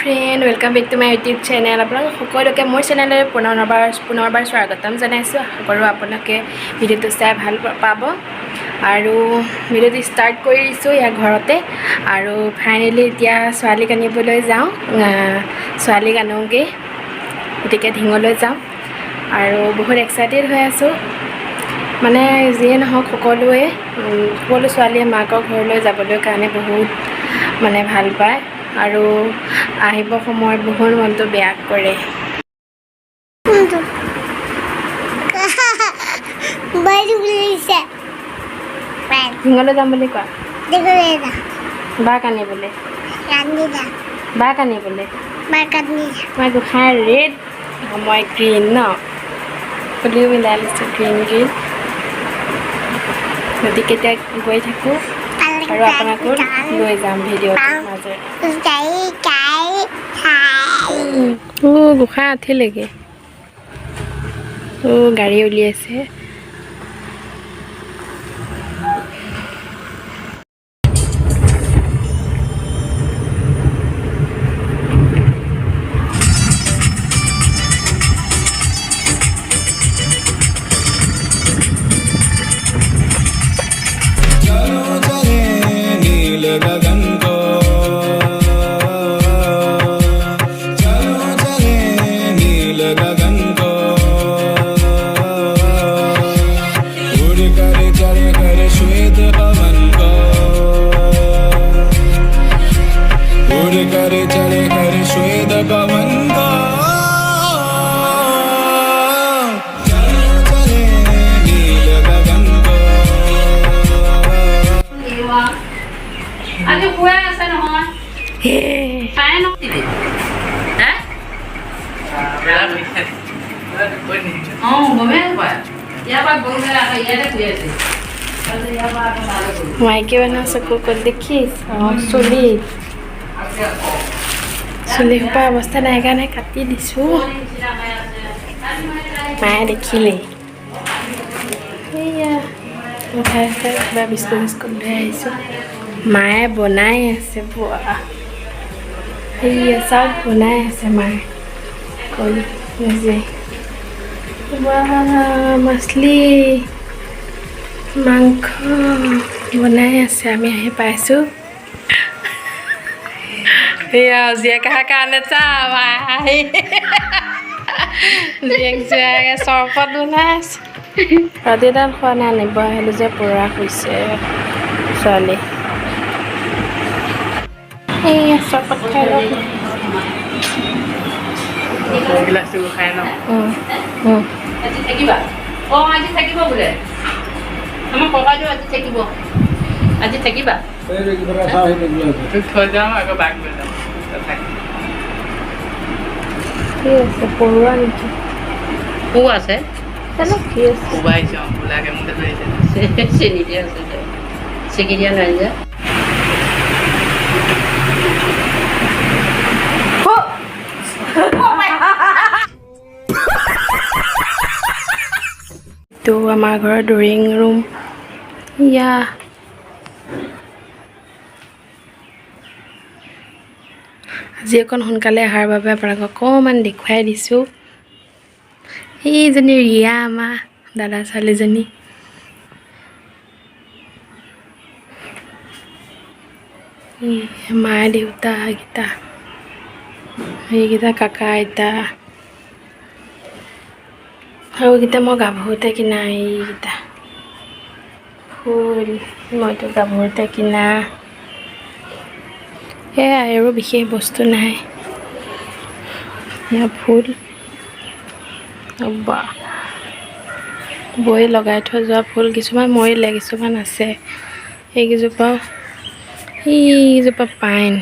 Friend welcome back to my YouTube channel. আপোনালোক সকলোকে মোৰ চেনেললৈ পুনৰবাৰ স্বাগতম জনাইছোঁ। আশা কৰোঁ আপোনালোকে ভিডিঅ'টো চাই ভাল পাব আৰু ভিডিঅ'টো ষ্টাৰ্ট কৰি দিছোঁ ইয়াৰ ঘৰতে। আৰু ফাইনেলি এতিয়া ছোৱালীক আনিবলৈ যাওঁ, ছোৱালীক আনোগৈ, গতিকে ধিঙলৈ যাওঁ আৰু বহুত এক্সাইটেড হৈ আছোঁ। মানে যিয়ে নহওক সকলো ছোৱালীয়ে মাকৰ ঘৰলৈ যাবলৈ কাৰণে বহুত মানে ভাল পায় আৰু আহিব সময়ত বহুত মনটো বেয়া কৰে। ধিঙলৈ যাম বুলি কোৱা, বাক আনিবলৈ, মই গোসাঁই ৰেড, মই গ্ৰীণ ন, ফুলিও মিলাই লৈছোঁ গ্ৰীণ। গতিকে এতিয়া গৈ থাকোঁ আৰু আপোনাকো লৈ যাম ভিডিঅ'টোৰ মাজত। গোসাঁই আঠিলেগে, গাড়ী উলিয়াইছে। আজি শুৱাই আছে নহয়, পাই ন গমেই নাপায়। ইয়াৰ পৰা গৈ পেলাই আকৌ ইয়াতে শুই আছে। মাইকী মানুহ চকু ক'ত দেখিছ, চুলি সোপা অৱস্থা নাই কাৰণে কাটি দিছোঁ। মায়ে দেখিলেই সেয়া উঠাই কিবা বিস্কুট লৈ আহিছোঁ। মায়ে বনাই আছে, সেয়া চব বনাই আছে মায়ে কৰি নিজে। মাছলি মাংস বনাই আছে, আমি আহি পাইছোঁ। সেয়া জীয়েক অহাৰ কাৰণে জীয়েকে চৰবত বনাই আছে। ৰাতিডাল খোৱা নাই, আনিব আহিলোঁ যে পূৰা হৈছে ছোৱালী। সেয়া চৰবত খাই লওক। আজি থাকিবা? আজি থাকিব বোলে, আমাৰ ককাইদেউ আজি থাকিব। আজি থাকিবা? থৈ যাম আকৌ বাক লৈ যাম। কি আছে, পৰুৱা নেকি? পু আছে, কি আছে? কোবাইছে বোলাকে মোক চেনি দিয়া আছে, চেকি দিয়া নাই যে। তো আমাৰ ঘৰৰ ড্ৰয়িং ৰুম ইয়া। আজি অকণ সোনকালে অহাৰ বাবে আপোনাক অকণমান দেখুৱাই দিছোঁ। এইজনী ৰিয়া, আমাৰ দাদা ছোৱালীজনী। মা দেউতা সেইকেইটা কাকা আইতা, আৰু এইকেইটা মই গাভৰুতে কিনা, এইকেইটা ফুল মইতো গাভৰুতে কিনা। সেয়াই আৰু বিশেষ বস্তু নাই। এয়া ফুল বৈ লগাই থৈ যোৱা ফুল, কিছুমান মৰিলে কিছুমান আছে। এইকেইজোপা পাইন,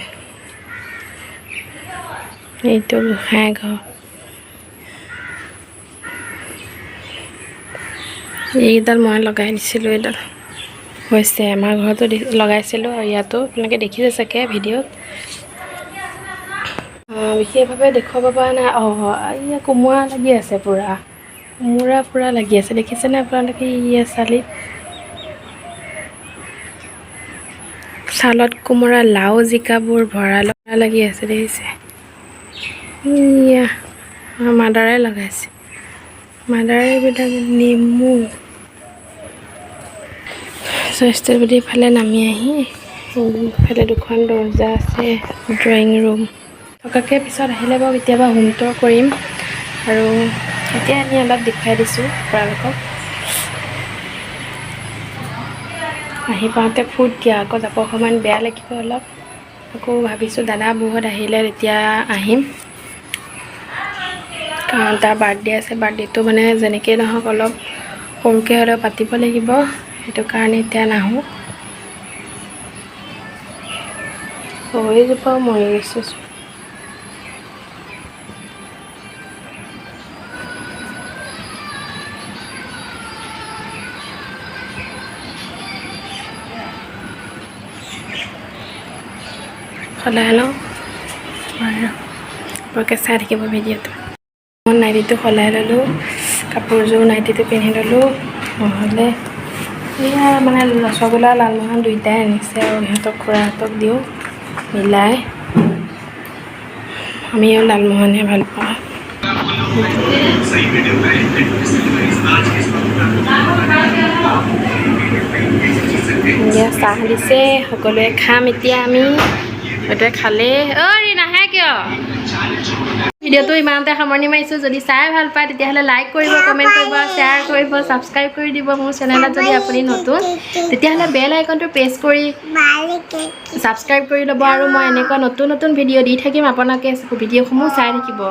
এইটো গোসাঁই ঘৰ। এইডাল মই লগাই দিছিলোঁ, এইডাল হৈছে আমাৰ ঘৰতো লগাইছিলোঁ আৰু ইয়াতো আপোনালোকে দেখিছে চাগে ভিডিঅ'ত। বিশেষভাৱে দেখুৱাব পৰা নাই। এয়া কোমোৰা লাগি আছে, কোমোৰা লাগি আছে, দেখিছেনে আপোনালোকে? ইয়া চালিত চালত কোমোৰা, লাও, জিকাবোৰ ভঁৰালত লাগি আছে, দেখিছে? ইয়া মাদাৰে লগাইছে মাদাৰে এইবিলাক নেমু স্বাস্থ্য বুলি ইফালে নামি আহি ইফালে দুখন দৰ্জা আছে ড্ৰয়িং ৰুম থকাকৈ পিছত আহিলে বাৰু কেতিয়াবা হোম টুৰ কৰিম আৰু এতিয়া আমি অলপ দেখুৱাই দিছোঁ আপোনালোকক আহি পাওঁতে ফুড দিয়া আকৌ যাব অকণমান বেয়া লাগিব অলপ আকৌ ভাবিছোঁ দাদা বৌহঁত আহিলে তেতিয়া আহিম কাৰণ তাৰ বাৰ্থডে আছে বাৰ্থডেটো মানে যেনেকৈ নহওক অলপ সৰুকৈ হ'লেও পাতিব লাগিব সেইটো কাৰণে এতিয়া নাহোঁ এইজোপাও মৰি গৈছোঁ সদায় লওঁ আপোনালোকে চাই থাকিব ভিডিঅ'টো মই নাইটিটো সলাই ল'লোঁ কাপোৰযোৰ নাইটিটো পিন্ধি ল'লোঁ নহ'লে এয়া মানে ৰসগোল্লা লালমোহন দুইটাই আনিছে আৰু ইহঁতক খুৰাহঁতক দিওঁ মিলাই আমিও লালমোহনহে ভাল পাওঁ এতিয়া চাহ দিছে সকলোৱে খাম এতিয়া আমি সেইটোৱে খালে নাহে কিয় ভিডিঅ'টো ইমানতে সামৰণি মাৰিছোঁ যদি চাই ভাল পায় তেতিয়াহ'লে লাইক কৰিব কমেণ্ট কৰিব শ্বেয়াৰ কৰিব ছাবস্ক্ৰাইব কৰি দিব মোৰ চেনেলত যদি আপুনি নতুন তেতিয়াহ'লে বেল আইকনটো প্ৰেছ কৰি ছাবস্ক্ৰাইব কৰি ল'ব আৰু মই এনেকুৱা নতুন নতুন ভিডিঅ' দি থাকিম আপোনালোকে ভিডিঅ'সমূহ চাই থাকিব